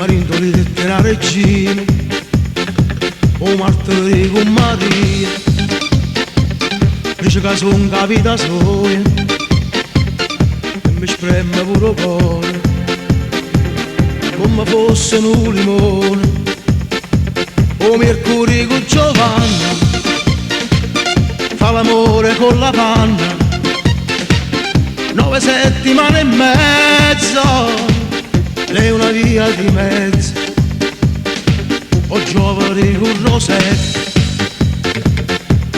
Marindolette la regina, o martiri con Maria, dice che son capita soia, e mi spreme pure il cuore, come fosse un limone, o Mercurio con Giovanna, fa l'amore con la panna, 9 settimane e mezzo, lei è una via di mezzo, o giovani con rosetto,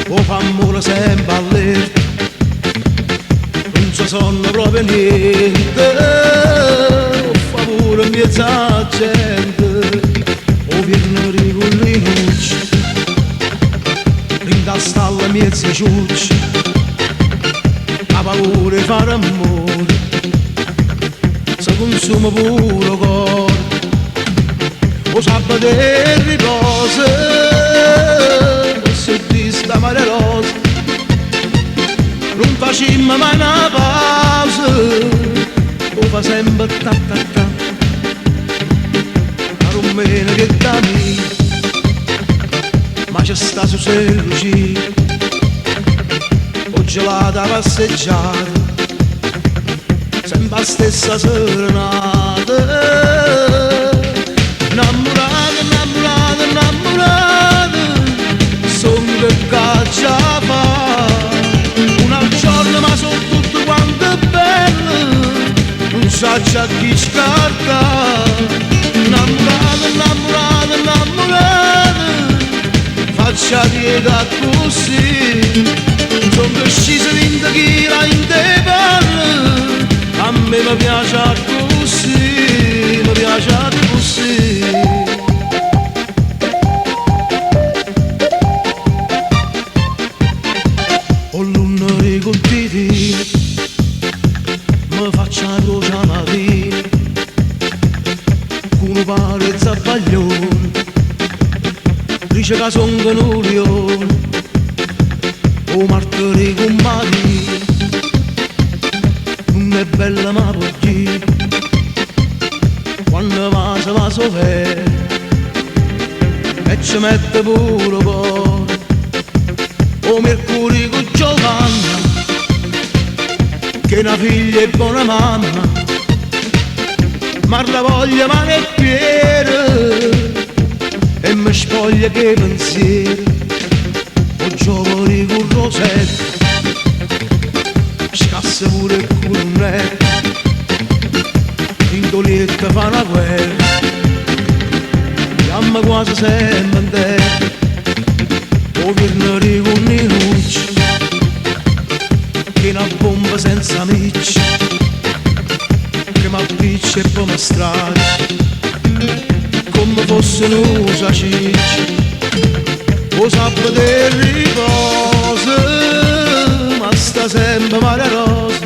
o fa amore sempre all'erta, non si sonno proprio niente, o fa pure mezza gente, o viene con le luci, in da stalla mezza ciuccia, ha paura di fare amore, si consuma pure cuore, o sabato e riposa, o se triste mare rosa, non facciamo mai una pausa, o fa sempre ta ta ta, la rumena che da me, ma c'è sta su se luci, o gelata a passeggiare, sempre la stessa serenata, innamorata, innamorata, innamorata, son che caccia fa, una al giorno ma sono tutte quante belle, non sa già chi scarta, innamorata, innamorata, innamorata, faccia dieta così, son crescita in te chila in te palle, a me mi piace così, mi piace così. Ho l'unore col titino, mi faccio la croce a mattina, con un pare zabbaglione, dice che son un ulione, o martiri con mattina, non è bella ma pochino, quando va sovere e ci mette pure cuore, o Mercurio con Giovanna, che una figlia è buona mamma, ma la voglia male e piede, e mi spoglia che pensieri, o giovani con rosetto, scassa pure il cornetto, in dolietta fa una guerra, chiama quasi sempre in terra, o viene con i luci, che una bomba senza micci, che mi appiccia e poi mi straccia, come fosse un'usa ciccia, o sabato del riposo, ma sta sempre mare rosa,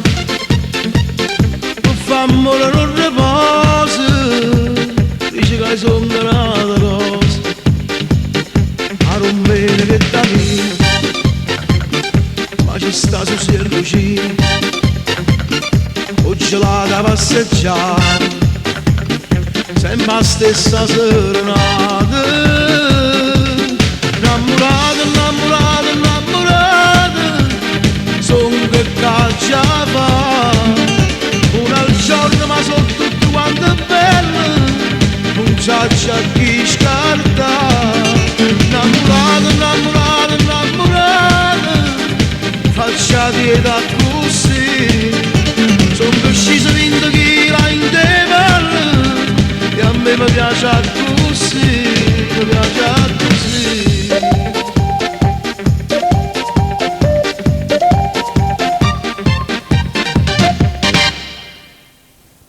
o fa amore non riposa, dice che sono nata rosa, a rompere che da me, ma ci sta su se lucina, o gelata a passeggiare, sempre la stessa serenata, innamorata, innamorata, innamorata, son che caccia fa, una al giorno ma sono tutte quante belle, non c'è chi scarta, innamorata, innamorata, innamorata, faccia dieta così, son che scesa 20 chila in te palle, e a me mi piace